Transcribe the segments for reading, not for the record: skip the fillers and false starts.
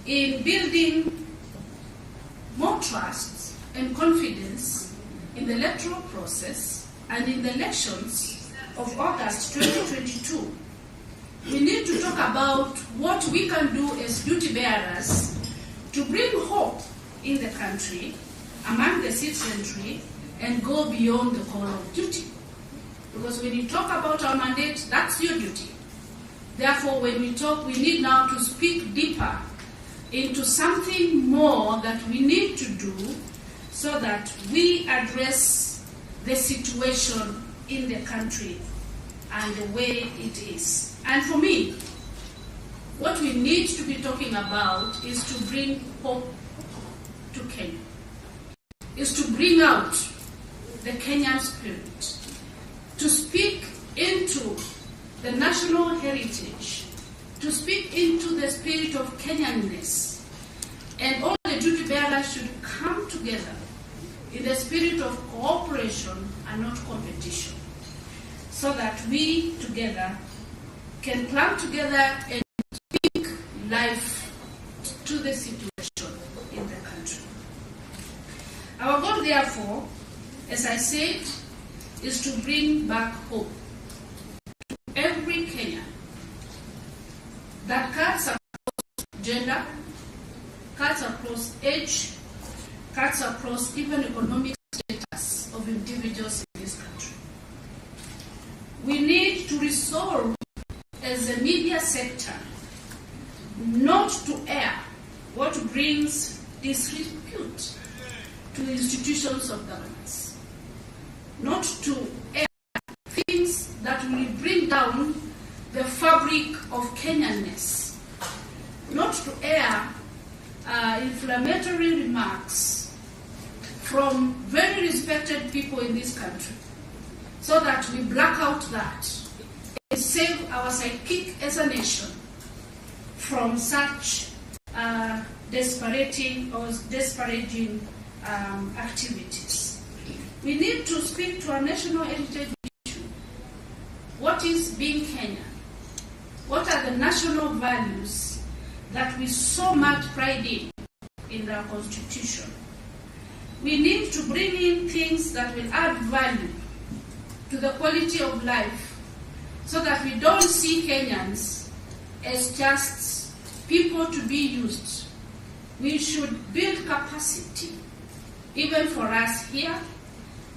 in building more trust and confidence in the electoral process and in the elections of August 2022. We need to talk about what we can do as duty bearers to bring hope in the country, among the citizenry, and go beyond the call of duty. Because when you talk about our mandate, that's your duty. Therefore, when we talk, we need now to speak deeper into something more that we need to do so that we address the situation in the country and the way it is. And for me, what we need to be talking about is to bring hope to Kenya, is to bring out the Kenyan spirit, to speak into the national heritage, to speak into the spirit of Kenyanness. And all the duty bearers should come together in the spirit of cooperation and not competition, so that we together can plan together and speak life to the situation in the country. Our goal, therefore, as I said, is to bring back hope to every Kenyan that cuts across gender, cuts across age, cuts across even economic status of individuals in this country. We need to resolve as a media sector not to air what brings disrepute to the institutions of governance, not to air things that will bring down the fabric of Kenyanness, not to air inflammatory remarks from very respected people in this country, so that we black out that and save our psyche as a nation from such disparaging activities. We need to speak to our national heritage issue. What is being Kenyan? What are the national values that we so much pride in our constitution? We need to bring in things that will add value to the quality of life, so that we don't see Kenyans as just people to be used. We should build capacity, even for us here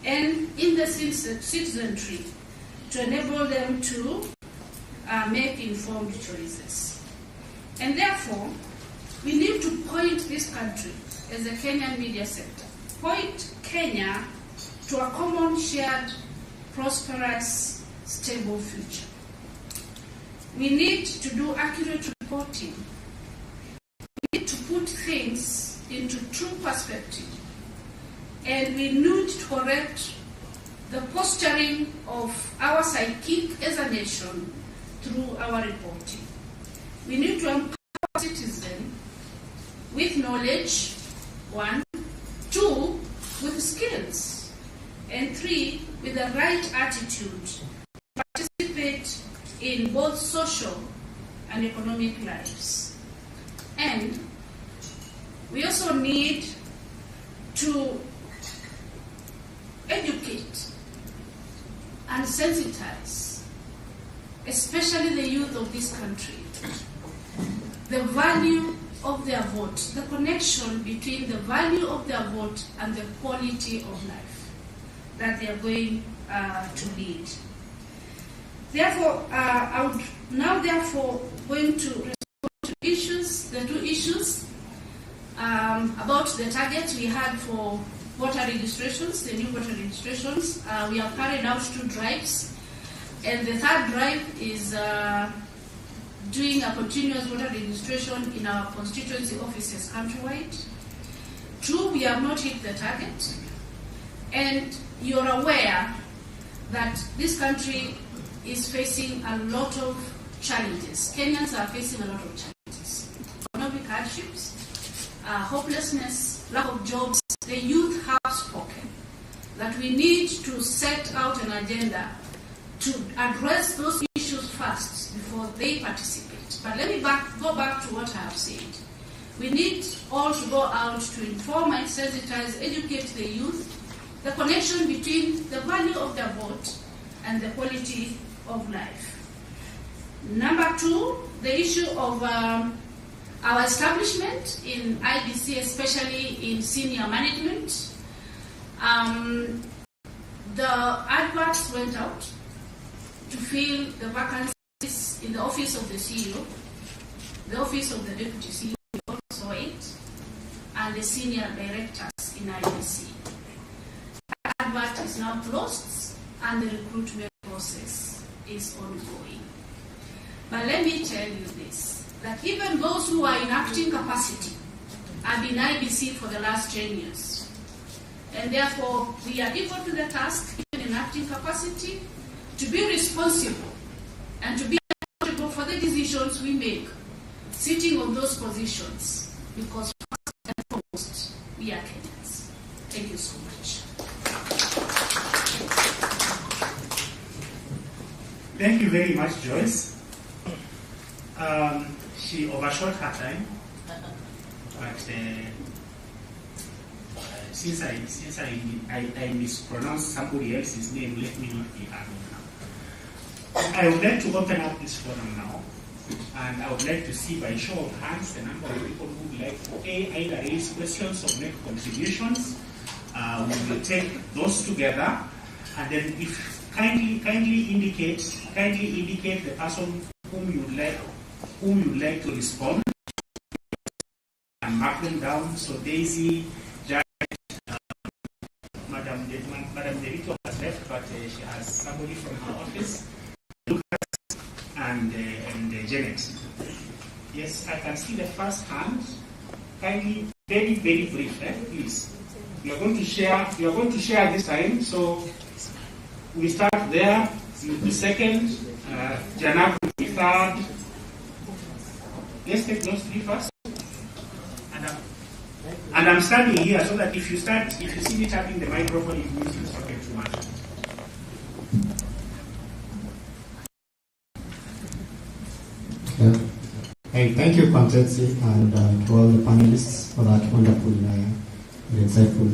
and in the citizenry, to enable them to make informed choices. And therefore, we need to point this country as a Kenyan media sector, point Kenya to a common, shared, prosperous, stable future. We need to do accurate reporting. We need to put things into true perspective. And we need to correct the posturing of our psyche as a nation through our reporting. We need to empower citizens with knowledge, 1, 2, with skills, and 3, with the right attitude to participate in both social and economic lives. And we also need to educate and sensitize, especially the youth of this country, the value of their vote, the connection between the value of their vote and the quality of life that they are going to lead. Therefore, I would now going to respond to the two issues about the targets we had for voter registrations, the new voter registrations. We have carried out 2 drives, and the 3rd drive is doing a continuous voter registration in our constituency offices countrywide. 2, we have not hit the target, and you're aware that this country is facing a lot of challenges. Kenyans are facing a lot of challenges. Economic hardships, hopelessness, lack of jobs. The youth have spoken that we need to set out an agenda to address those issues first before they participate. But let me go back to what I have said. We need all to go out to inform and sensitize, educate the youth, the connection between the value of their vote and the quality of life. Number two, the issue of our establishment in IEBC, especially in senior management. The adverts went out to fill the vacancies in the office of the CEO, the office of the deputy CEO, also it, and the senior directors in IEBC. The advert is now closed and the recruitment process is ongoing. But let me tell you this, that even those who are in acting capacity have been IEBC for the last 10 years. And therefore, we are equal to the task, even in acting capacity, to be responsible and to be accountable for the decisions we make, sitting on those positions, because first and foremost, we are Kenyans. Thank you so much. Thank you very much, Joyce. She overshot her time, but since I mispronounced somebody else's name, let me not be harmed now. I would like to open up this forum now, and I would like to see by show of hands the number of people who would like to either raise questions or make contributions. We will take those together, and then if kindly indicate the person whom you would like to respond, and mark them down. So Daisy, Jack, Madam Derito has left, but she has somebody from her office, Lucas, and Janet. Yes, I can see the first hand. Kindly, very brief, please. We are going to share this time. So we start there. You'll be second. Janak will be third. Let's take those three first. And I'm standing here so that if you see me tapping the microphone, it means you're talking too much. Hey, thank you, Contensi, and to all the panelists for that wonderful and insightful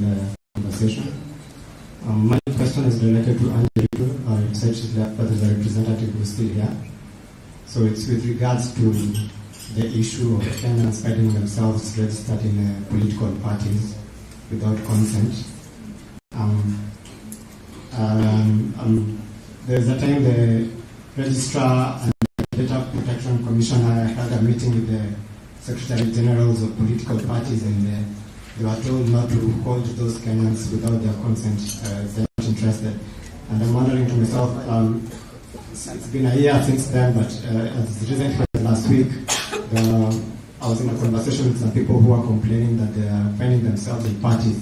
conversation. My question is related to Angelico. It says that the representative who is still here. So it's with regards to the issue of Kenyans finding themselves registered in political parties without consent. There's a time the registrar and the Data Protection Commissioner had a meeting with the Secretary Generals of political parties, and they were told not to hold those Kenyans without their consent. They're not interested. And I'm wondering to myself, it's been a year since then, but as recently as last week, I was in a conversation with some people who are complaining that they are finding themselves in parties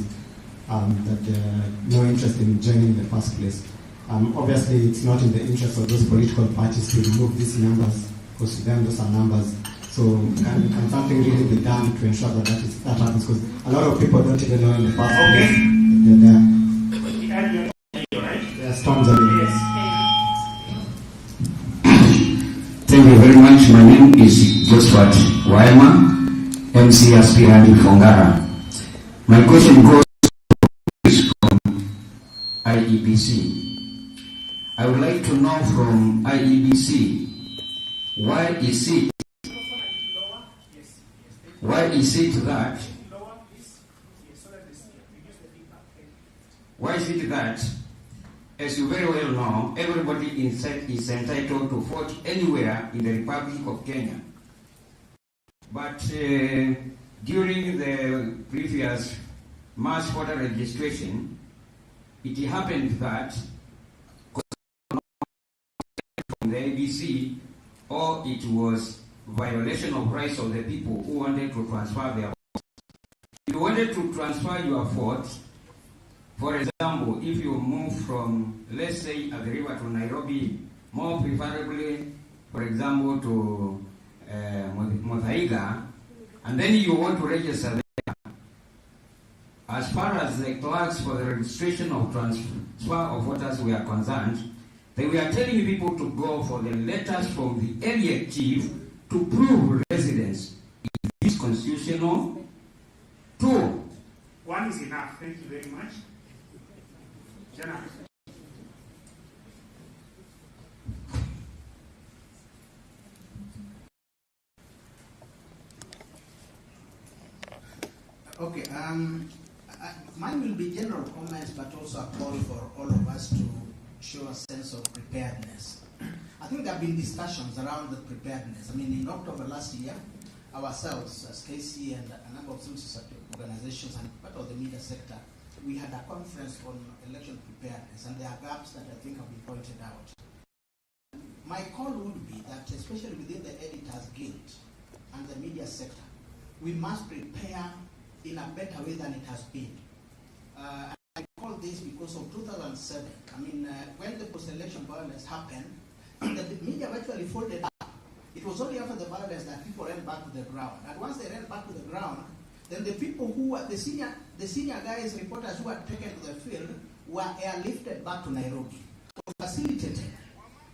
that they are no interest in joining in the first place. Obviously, it's not in the interest of those political parties to remove these numbers, because to them, those are numbers. So can something really be done to ensure that that happens? Because a lot of people don't even know in the first place that they're storms of it. Thank you very much. My name is Josphat Waima, MC aspirant Fongara. My question goes from IEBC. I would like to know from IEBC, why is it that, as you very well know, everybody is entitled to vote anywhere in the Republic of Kenya. But during the previous mass voter registration, it happened that from the ABC, or it was violation of rights of the people who wanted to transfer their vote. If you wanted to transfer your vote, for example, if you move from, let's say, Athi River to Nairobi, more preferably, for example, to Muthaiga, and then you want to register there, as far as the clerks for the registration of transfer of voters were concerned, they were telling people to go for the letters from the area chief to prove residence in this unconstitutional. 2. One is enough. Thank you very much. Jana. Okay, mine will be general comments, but also a call for all of us to show a sense of preparedness. I think there have been discussions around the preparedness. I mean, in October last year, ourselves as KC and a number of civil society organizations and part of the media sector, we had a conference on election preparedness, and there are gaps that I think have been pointed out. My call would be that, especially within the Editors Guild and the media sector, we must prepare in a better way than it has been. I call this because of 2007. I mean, when the post-election violence happened, the media virtually folded up. It was only after the violence that people ran back to the ground. And once they ran back to the ground, then the people who were the senior guys, reporters who had taken to the field, were airlifted back to Nairobi. It was facilitated.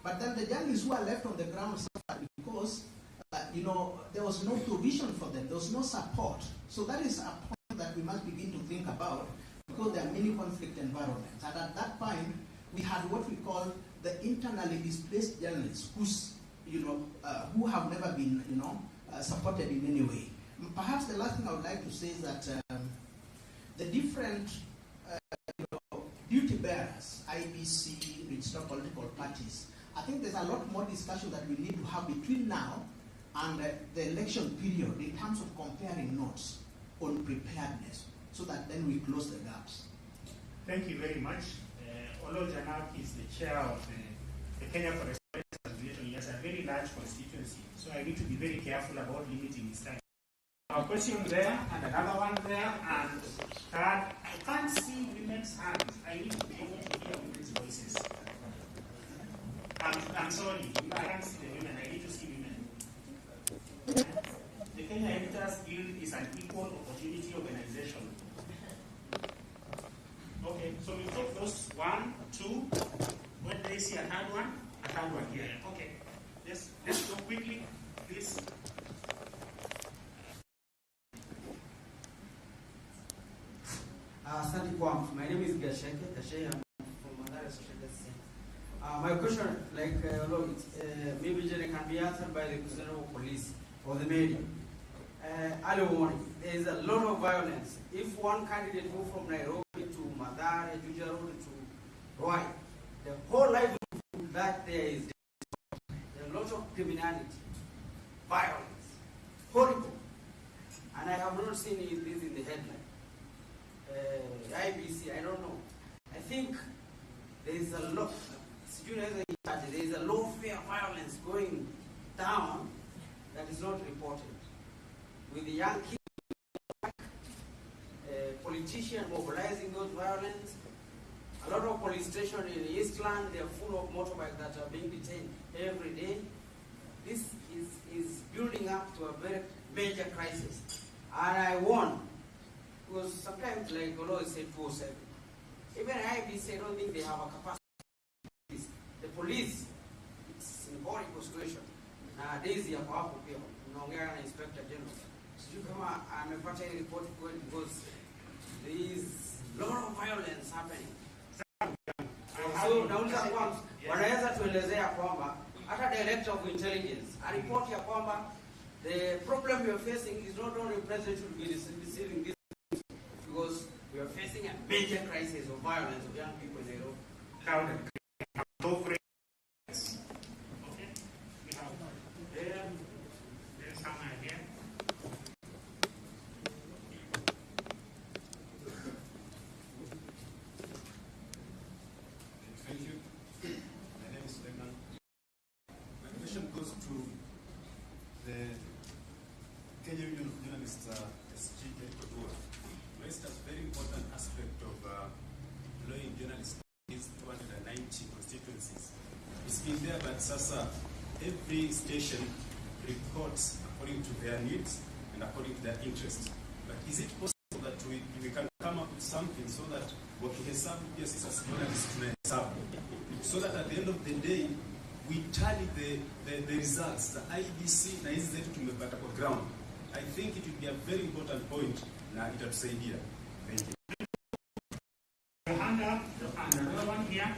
But then the journalists who were left on the ground suffered because there was no provision for them. There was no support. So that is a point that we must begin to think about, because there are many conflict environments. And at that point, we had what we call the internally displaced journalists who have never been supported in any way. Perhaps the last thing I would like to say is that the different duty bearers, IBC, registered political parties, I think there's a lot more discussion that we need to have between now and the election period in terms of comparing notes on preparedness, so that then we close the gaps. Thank you very much. Olo Janak is the chair of the Kenya Correspondents Association. He has a very large constituency, so I need to be very careful about limiting his time. A question there, and another one there, and third. I can't see women's hands. I need to be able to hear women's voices. I'm sorry, I can't see the women. I need to see women. The Kenya Editors Guild is an equal opportunity organization. Okay, so we take those 1, 2. When they see a third one here. Okay, let's go quickly, please. My name is Gasheke. I'm from Mathare Social Justice Center. My question, maybe it can be answered by the Commissioner of Police or the media. Early warning, there is a lot of violence. If one candidate moves from Nairobi to Mathare, Juja Road to Rwai, the whole livelihood that there is, there are lots of criminality, violence, horrible. And I have not seen this in the headline. IBC, I don't know. I think there is a lot, there is a low-fare violence going down that is not reported. With the young kids, politicians mobilizing those violence, a lot of police stations in Eastland, they are full of motorbikes that are being detained every day. This is building up to a very major crisis. And I warn, because sometimes, like Golo said, 207, even IBC, I don't think they have a capacity. The police, it's in a horrible situation. Nowadays, you have to Inspector General. Sijui kama amepata hii report kweli, because there is a lot of violence happening. So nauliza kwamba wanaweza tuelezea kwamba hata Director of Intelligence a report ya kwamba the problem we are facing is not only President should be receiving this, because we are facing a major crisis of violence of young people in Nairobi. Okay, we have there's someone again. Thank you. My name is Suleiman. My question goes to the Kenya Union of Journalists, SG Kodua. Raised a very important aspect of employing journalists in 290 constituencies. It's been there, but Sasa, every station reports according to their needs and according to their interests. But is it possible that we can come up with something so that what we have, yes, it's as journalists to so that at the end of the day, we tally the results, the IBC na hizi zetu tumepata kwa ground. I think it will be a very important point na itatusaidia. Thank you. Your hand up, and another one here.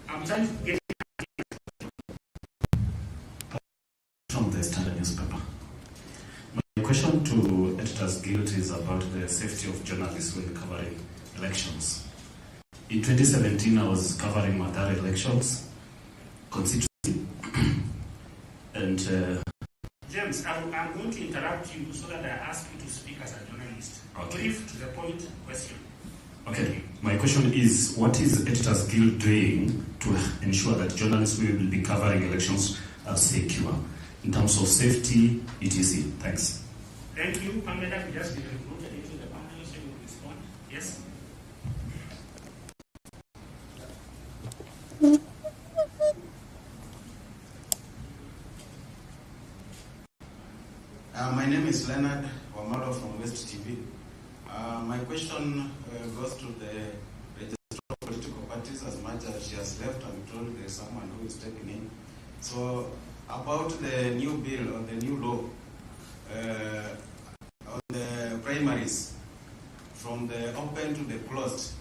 I'm trying to get from the Standard newspaper. My question to Editors Guild is about the safety of journalists when covering elections. In 2017, I was covering Mathare elections, constituency, and James, I'm going to interrupt you so that I ask you to speak as a journalist. Okay. Brief to the point question. okay, my question is, what is Editors Guild doing to ensure that journalists will be covering elections are secure in terms of safety, etc.? Thanks. Thank you. Pamela, we just been recruited into the panel, so you will respond. Yes? My name is Leonard Wamalo from West TV. My question goes to the registrar of political parties, as much as she has left. I'm told there's someone who is taking in. So, about the new bill or the new law on the primaries, from the open to the closed,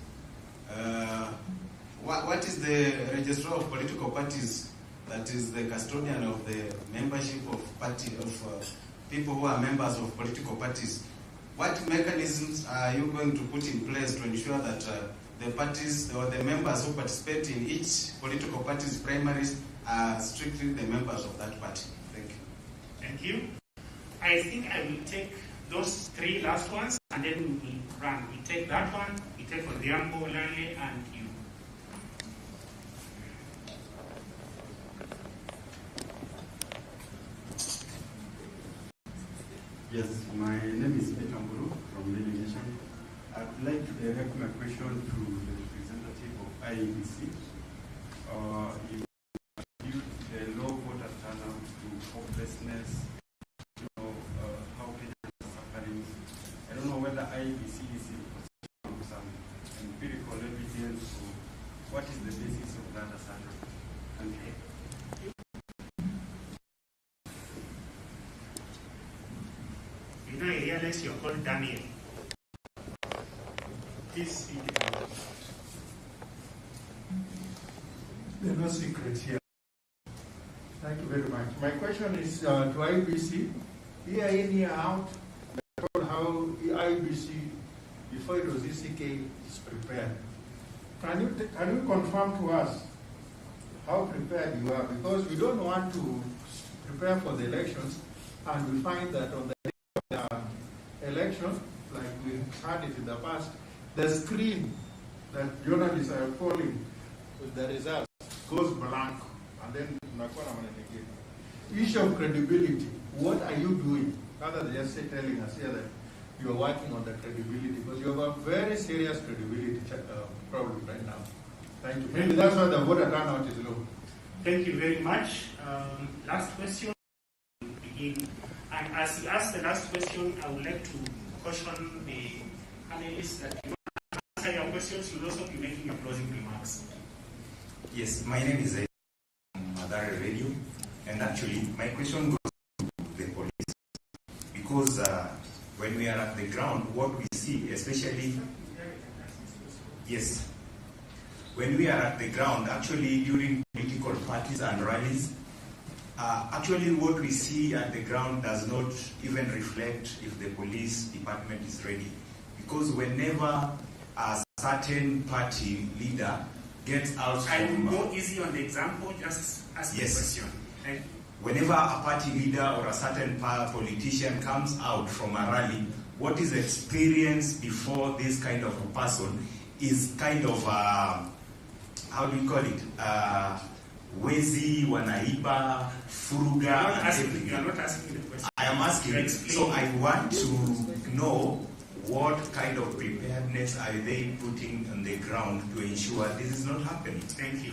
what is the registrar of political parties, that is the custodian of the membership of party of people who are members of political parties? What mechanisms are you going to put in place to ensure that the parties or the members who participate in each political party's primaries are strictly the members of that party? Thank you. Thank you. I think I will take those three last ones and then we will run. We take that one, we take Odhiambo, Lale, and you. Yes, my name is Peter Mburu from Living Nation. I'd like to direct my question to the representative of IEBC. You viewed the low voter turnout to hopelessness, how Kenya is suffering. I don't know whether IEBC is in possession of some empirical evidence or what is the basis of that assertion. Thank you. You know, I realize you're called Daniel. Please speak. There's no secret here. Thank you very much. My question is to IBC. Year in, year out, how IBC, before it was ECK, is prepared. Can you confirm to us how prepared you are? Because we don't want to prepare for the elections and we find that on the day of the election, like we had it in the past, the screen that journalists are polling with the results goes blank, and then issue of credibility. What are you doing? Rather than just telling us here that you are working on the credibility, because you have a very serious credibility problem right now. Thank you. Maybe that's why the voter turnout is low. Thank you very much. Last question. Begin. And as you ask the last question, I would like to caution the panelists that you want to answer your questions, you'll also be making your closing remarks. Yes, my name is Mathare Radio, and actually my question goes to the police, because when we are at the ground, what we see, especially, yes, when we are at the ground, actually during political parties and rallies, actually what we see at the ground does not even reflect if the police department is ready. Because whenever a certain party leader gets out I from... will go easy on the example, just ask yes. the question. Thank you. Whenever a party leader or a certain politician comes out from a rally, what is experienced before this kind of a person is kind of, how do you call it? Wezi, wanaiba, furuga, and everything. You are not asking the question. I am asking, so I want to know what kind of preparedness are they putting on the ground to ensure this is not happening? Thank you.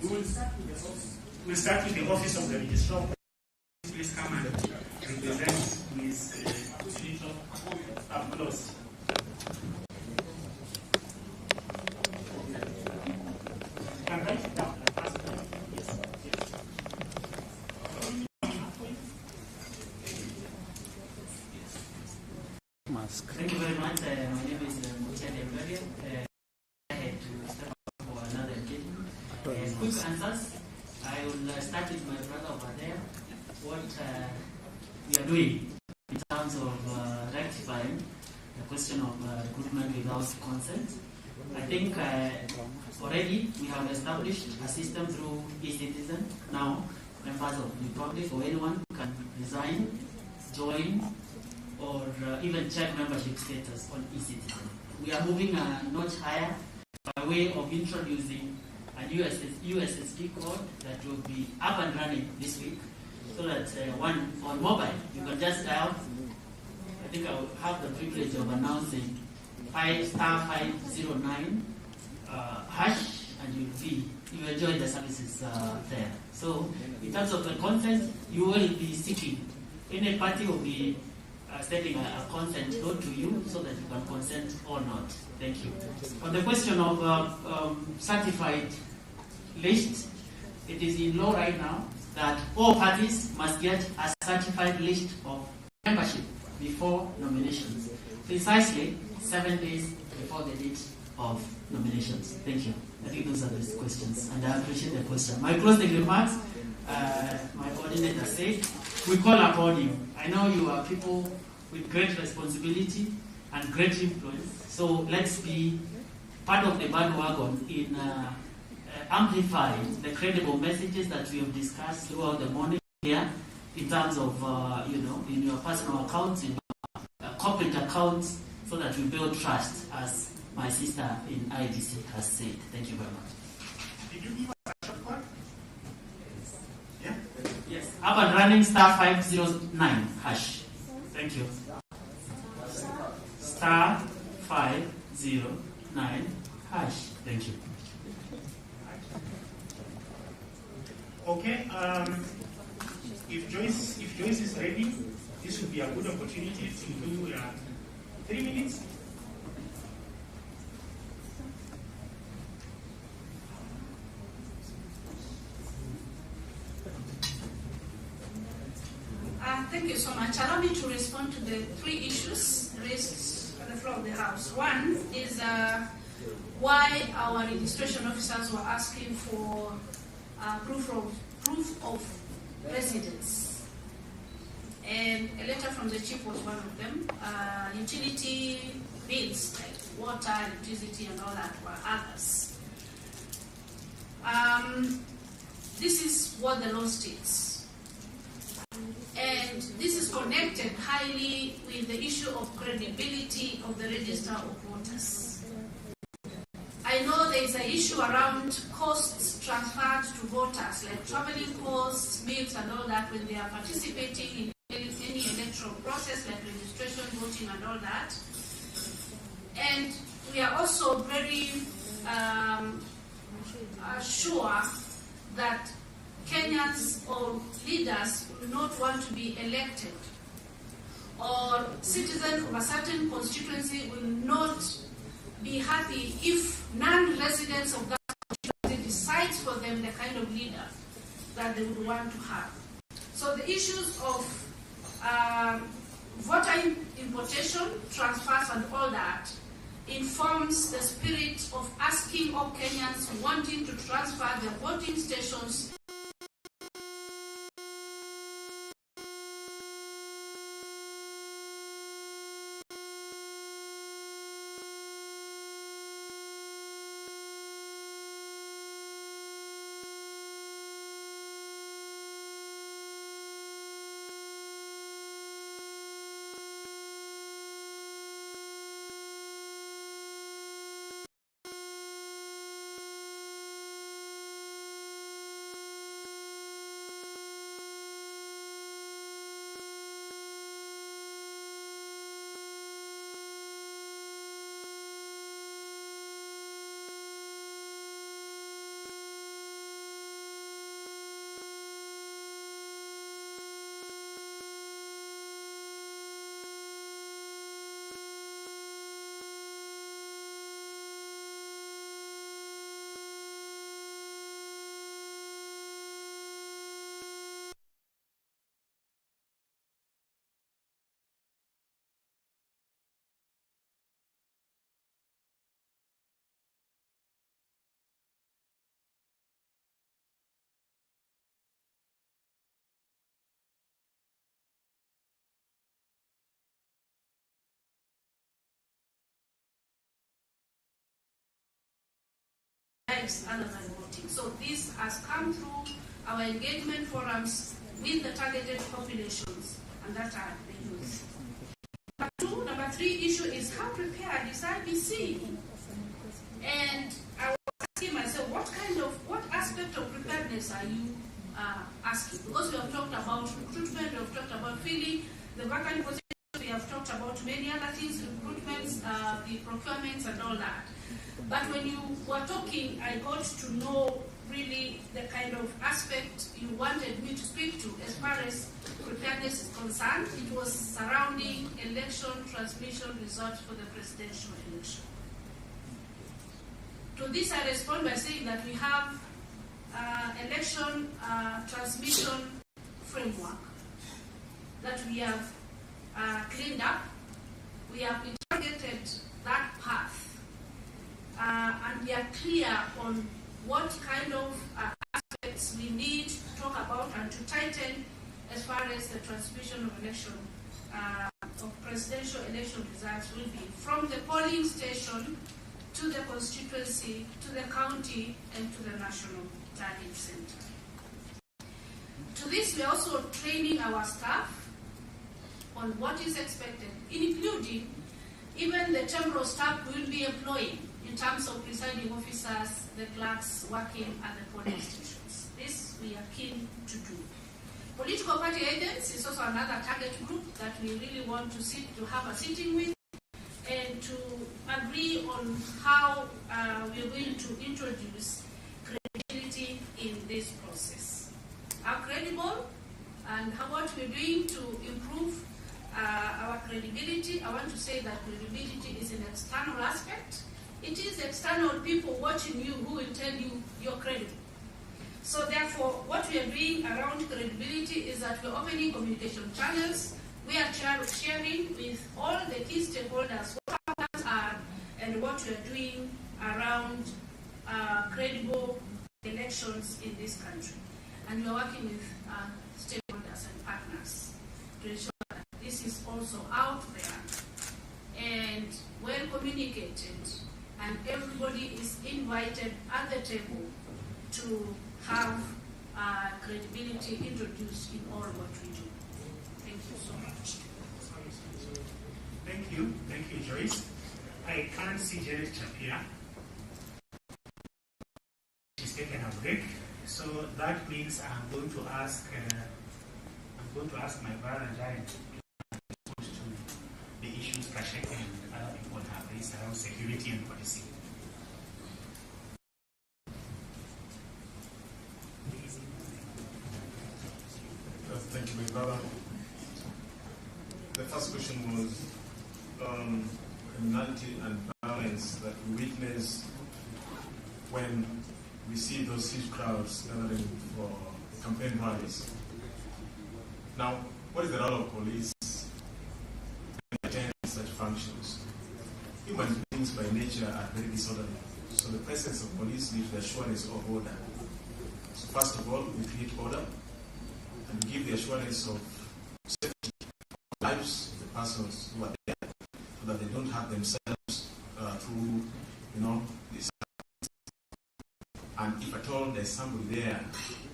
We'll start with the office of the registrar. Please come and represent Ms. Applause. Thank you very much. My name is Mutiani Mberia. I had to step up for another engagement. Quick answers. I will start with my brother over there. What we are doing in terms of rectifying the question of recruitment without consent. I think already we have established a system through eCitizen. Now, members of the public or anyone can resign, join, or even check membership status on eCitizen. We are moving a notch higher by way of introducing a USSD code that will be up and running this week, so that one on mobile, you can just dial. I think I will have the privilege of announcing *509 hash, and you enjoy the services there. So in terms of the consent, you will be seeking. Any party will be sending a consent note to you so that you can consent or not. Thank you. On the question of certified list, it is in law right now that all parties must get a certified list of membership before nominations, precisely 7 days before the date of nominations. Thank you. I think those are the questions, and I appreciate the question. My closing remarks, my coordinator said, we call upon you. I know you are people with great responsibility and great influence, so let's be part of the bandwagon in amplifying the credible messages that we have discussed throughout the morning here in terms of, in your personal accounts, in corporate accounts, so that we build trust, as my sister in IBC has said. Thank you very much. Did you give us a short code? Yeah? Yes. Up and running *509 hash. Thank you. *509 hash. Thank you. Okay. If Joyce is ready, this would be a good opportunity to do 3 minutes. Thank you so much. Allow me to respond to the 3 issues raised on the floor of the House. One is why our registration officers were asking for proof of residence. And a letter from the chief was one of them. Utility bills like water, electricity, and all that were others. This is what the law states. And this is connected highly with the issue of credibility of the register of voters. I know there is an issue around costs transferred to voters, like traveling costs, meals, and all that when they are participating in any electoral process, like registration, voting, and all that. And we are also very sure that Kenyans or leaders will not want to be elected, or citizens of a certain constituency will not be happy if non-residents of that constituency decides for them the kind of leader that they would want to have. So the issues of voter importation, transfers, and all that informs the spirit of asking all Kenyans wanting to transfer their voting stations lives other than voting. So this has come through our engagement forums with the targeted populations, and that are the youth. Number three issue is how prepared is IBC? And I was asking myself, what aspect of preparedness are you asking? Because we have talked about recruitment, we have talked about filling the vacant positions, we have talked about many other things, recruitments, the procurements and all that. But when you were talking, I got to know really the kind of aspect you wanted me to speak to as far as preparedness is concerned. It was surrounding election transmission results for the presidential election. To this I respond by saying that we have election transmission framework that we have cleaned up. We have interrogated that path and we are clear on what kind of aspects we need to talk about and to tighten as far as the transmission of election, of presidential election results will be from the polling station to the constituency, to the county, and to the national tallying center. To this, we are also training our staff on what is expected, including even the temporal staff we will be employing in terms of presiding officers, the clerks working at the polling stations. This we are keen to do. Political party agents is also another target group that we really want to have a sitting with and to agree on how we are going to introduce credibility in this process. How credible and what we're doing to improve our credibility. I want to say that credibility is an external aspect. It is external people watching you who will tell you you're credible. So therefore, what we are doing around credibility is that we're opening communication channels. We are sharing with all the key stakeholders what our plans are and what we are doing around credible elections in this country. And we are working with stakeholders and partners to ensure that this is also out there and well communicated, and everybody is invited at the table to have credibility introduced in all what we do. Thank you so much. Thank you, Joyce. I can't see Janet Chapia. She's taken a break, so that means I'm going to ask my brother Giant to respond to the issues Kashek and other people have raised around security and policy. Thank you, my brother. The first question was criminality and violence that we witness when we see those huge crowds gathering for campaign rallies. Now, what is the role of police in attending such functions? Human beings by nature are very disorderly, so the presence of police gives the assurance of order. So first of all, we create order and give the assurance of safety of the lives of the persons who are there, so that they don't hurt themselves through, this. And if at all there's somebody there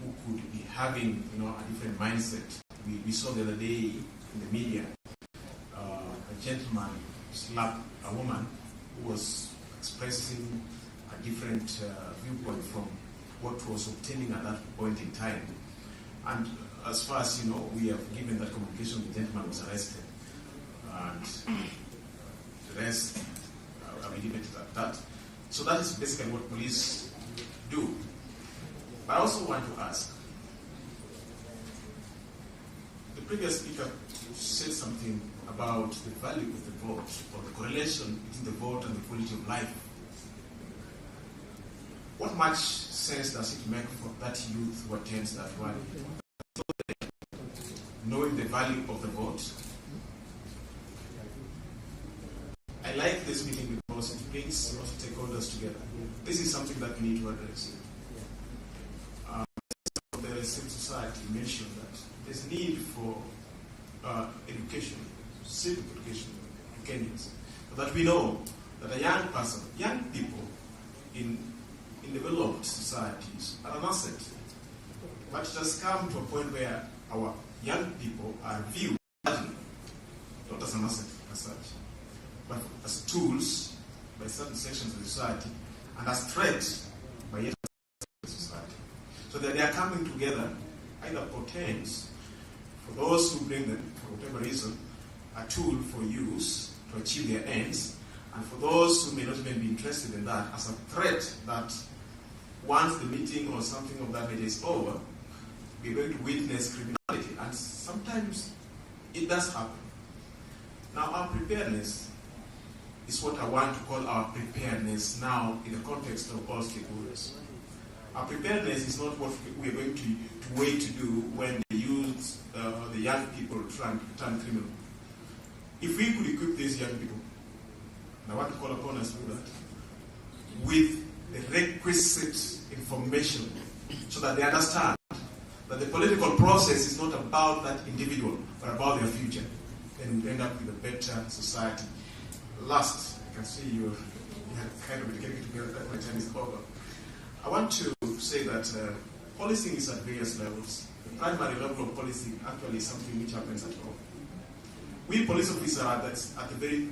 who could be having, a different mindset. We saw the other day in the media a gentleman slapped a woman who was expressing a different viewpoint from what was obtaining at that point in time. And as far as we have given that communication, the gentleman was arrested. And the rest, I will leave it at that. So that is basically what police do. But I also want to ask, the previous speaker said something about the value of the vote, or the correlation between the vote and the quality of life. What much sense does it make for that youth who attends that rally? Knowing the value of the vote. I like this meeting because it brings a lot of stakeholders together. This is something that we need to address. The civil society mentioned that there's need for education, civic education in Kenyans, so that we know that a young person, young people in in developed societies are an asset. But it has come to a point where our young people are viewed not as an asset as such, but as tools by certain sections of society and as threats by yet society. So that they are coming together either portends for those who bring them, for whatever reason, a tool for use to achieve their ends, and for those who may not even be interested in that, as a threat that once the meeting or something of that nature is over, we're going to witness criminality. And sometimes it does happen. Now, our preparedness is what I want to call our preparedness now in the context of all stakeholders. Our preparedness is not what we're going to wait to do when the youth, the young people turn criminal. If we could equip these young people, and I want to call upon us to do that, with the requisite information so that they understand that the political process is not about that individual, but about their future, then we end up with a better society. Last, I can see you have kind of indicated to me that my time is over. I want to say that policing is at various levels. The primary level of policing actually is something which happens at home. We police officers are at the very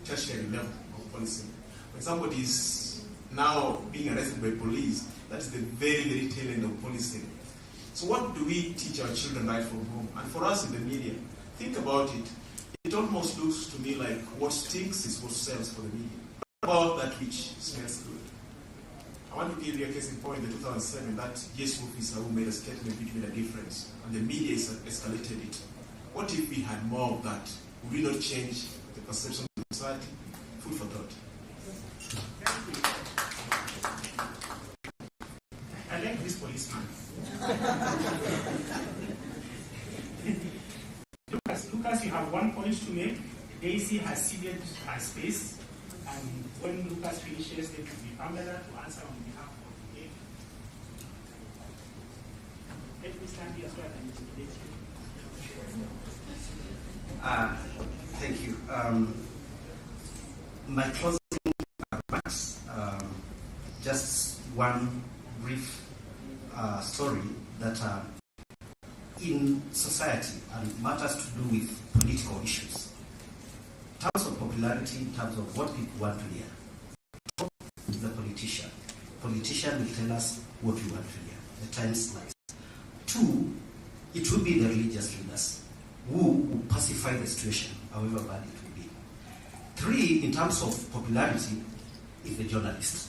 tertiary level of policing. When somebody is now being arrested by police, that is the very, very tail end of policing. So what do we teach our children right from home? And for us in the media, think about it. It almost looks to me like what stinks is what sells for the media. What about that which smells good? I want to give you a case in point, in 2007, that yes officer who made a statement which made a difference, and the media escalated it. What if we had more of that? Would we not change the perception of society? Food for thought. I like this policeman. Lucas, you have 1 point to make. Daisy has ceded her space, and when Lucas finishes, it will be Pamela to answer on behalf of the game. Let me stand here so I can intimidate you. Thank you. My closing remarks, just one brief story that in society and matters to do with political issues, in terms of popularity, in terms of what people want to hear, talk to the politician. Politician will tell us what we want to hear. The time slides. 2, it will be the religious leaders who will pacify the situation, however bad it will be. 3, in terms of popularity, is the journalist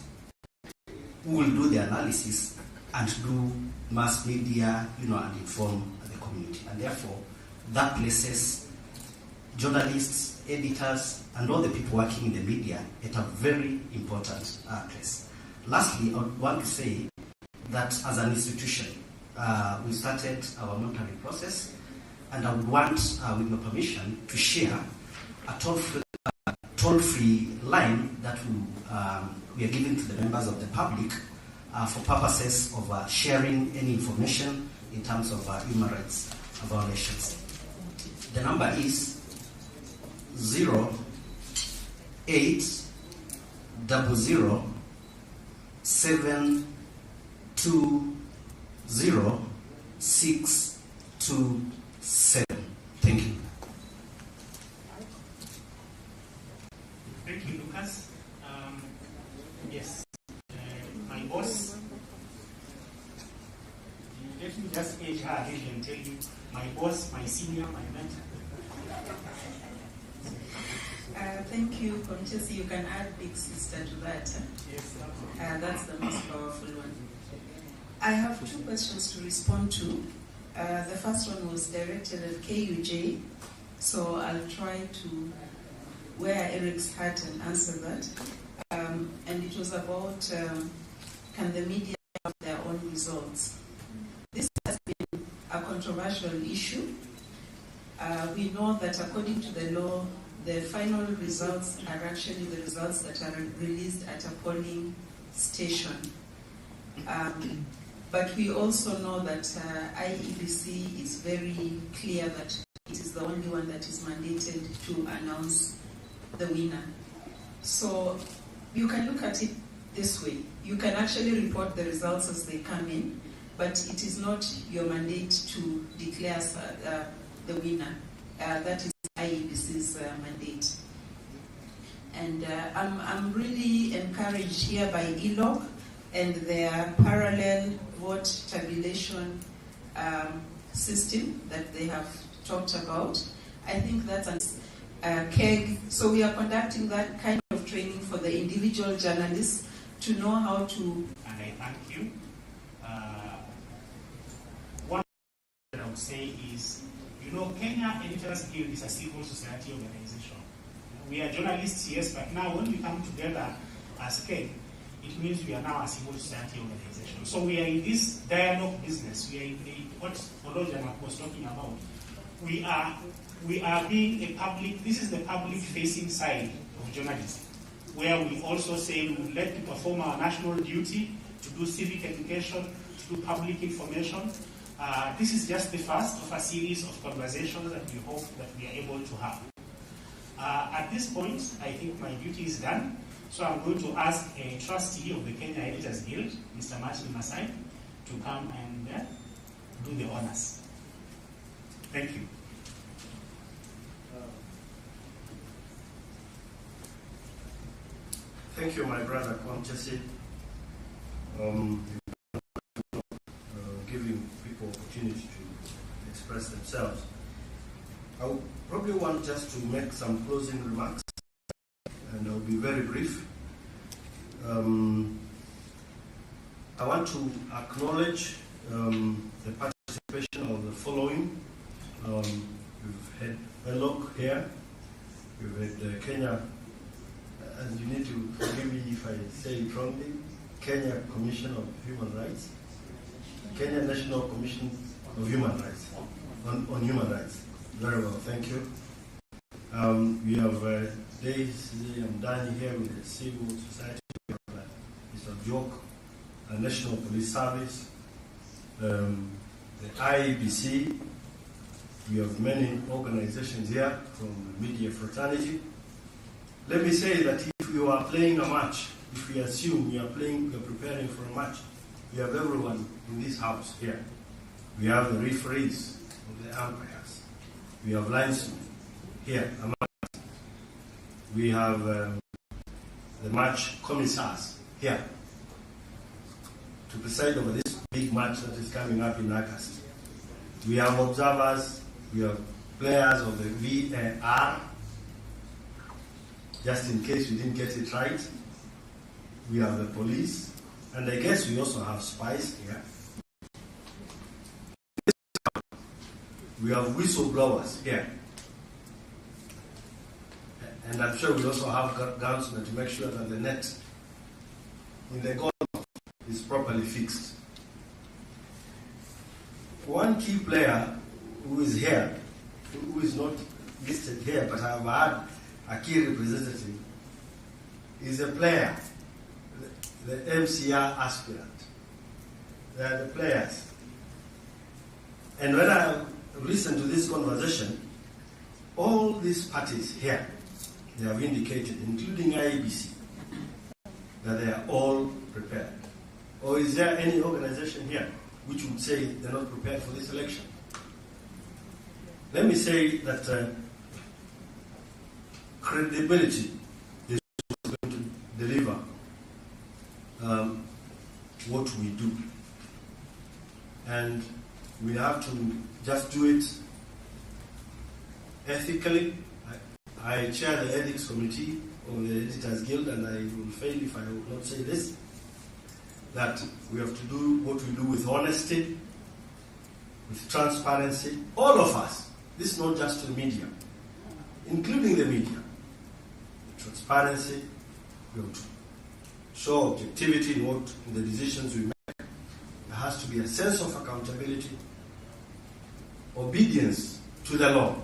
who will do the analysis and do mass media, and inform the community. And therefore, that places journalists, editors, and all the people working in the media at a very important place. Lastly, I would want to say that as an institution, we started our monitoring process, and I would want, with your permission, to share a toll-free line that we are giving to the members of the public for purposes of sharing any information in terms of human rights violations. The number is 0800-720-627. Thank you. Thank you, Lucas. Yes, my boss. Let me just age her age and tell you, my boss, my senior, my mentor. Thank you, Conchesi. You can add big sister to that. Yes, that's the most powerful one. I have 2 questions to respond to. The first one was directed at KUJ, so I'll try to wear Eric's hat and answer that. And it was about can the media have their own results? This has been a controversial issue. We know that according to the law, the final results are actually the results that are released at a polling station. But we also know that IEBC is very clear that it is the only one that is mandated to announce the winner. So you can look at it this way. You can actually report the results as they come in, but it is not your mandate to declare the winner. That is IEBC's mandate. And I'm really encouraged here by ELOG and their parallel vote tabulation system that they have talked about. I think that's KEG. So we are conducting that kind of training for the individual journalists to know how to. And I thank you. One thing I would say is, Kenya Editors Guild is a civil society organization. We are journalists, yes, but now when we come together as KEG, it means we are now a civil society organization. So we are in this dialogue business. We are in what Olojanak was talking about. We are being a public, this is the public-facing side of journalism, where we also say we would like to perform our national duty, to do civic education, to do public information. This is just the first of a series of conversations that we hope that we are able to have. At this point, I think my duty is done, so I'm going to ask a trustee of the Kenya Editors Guild, Mr. Martin Masai, to come and do the honors. Thank you. Thank you, my brother Kwamchesi, giving people opportunity to express themselves. I would probably want just to make some closing remarks, and I'll be very brief. I want to acknowledge the participation of the following. We've had ELOG here, we've had Kenya, and you need to forgive me if I say it wrongly, Kenya Commission of Human Rights, Kenya National Commission of Human Rights, on human rights. Very well, thank you. We have Daisy and Danny here with the civil society. We have Mr. Joke, National Police Service, the IEBC. We have many organizations here from the media fraternity. Let me say that if you are playing a match, if we assume you are preparing for a match, we have everyone in this house here. We have the referees, the umpires. We have linesmen here among us. We have the match commissars here to preside over this big match that is coming up in August. We have observers, we have players of the VAR, just in case we didn't get it right. We have the police, and I guess we also have spies here. We have whistleblowers here. And I'm sure we also have gunsmen to make sure that the net in the goal is properly fixed. One key player who is here, who is not listed here, but I have had a key representative, is a player, the MCR aspirant. They are the players. And when I listen to this conversation, all these parties here, they have indicated, including IEBC, that they are all prepared. Or is there any organization here which would say they're not prepared for this election? Let me say that credibility is going to deliver what we do. And we have to just do it ethically. I chair the ethics committee of the Editors Guild, and I will fail if I will not say this, that we have to do what we do with honesty, with transparency, all of us. This is not just the media, including the media. Transparency, we have to show objectivity in the decisions we make. There has to be a sense of accountability, obedience to the law,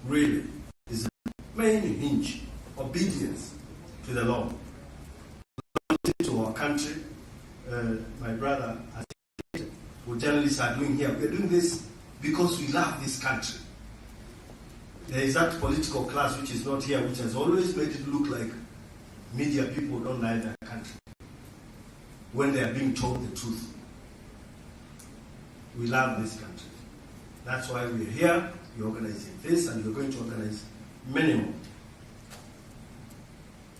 really, is the main hinge. Obedience to the law. To our country, my brother, I think what journalists are doing here, we are doing this because we love this country. There is that political class which is not here, which has always made it look like media people don't like their country. when they are being told the truth. We love this country. That's why we're here. We're organizing this, and we're going to organize many more.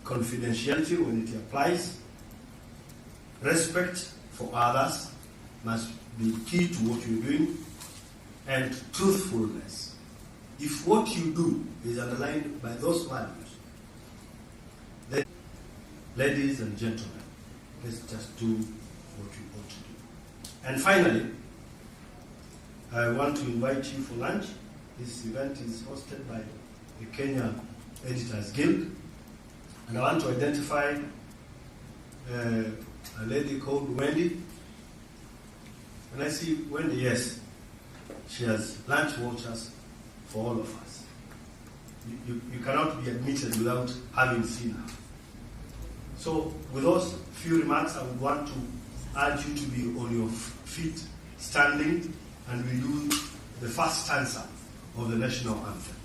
Confidentiality when it applies. Respect for others must be key to what you're doing. And truthfulness. If what you do is underlined by those values, then, ladies and gentlemen, let's just do what we ought to do. And finally, I want to invite you for lunch. This event is hosted by the Kenya Editors Guild. And I want to identify a lady called Wendy. And I see Wendy, yes, she has lunch vouchers for all of us. You cannot be admitted without having seen her. So with those few remarks, I would want to urge you to be on your feet, standing, and we do the first stanza of the national anthem.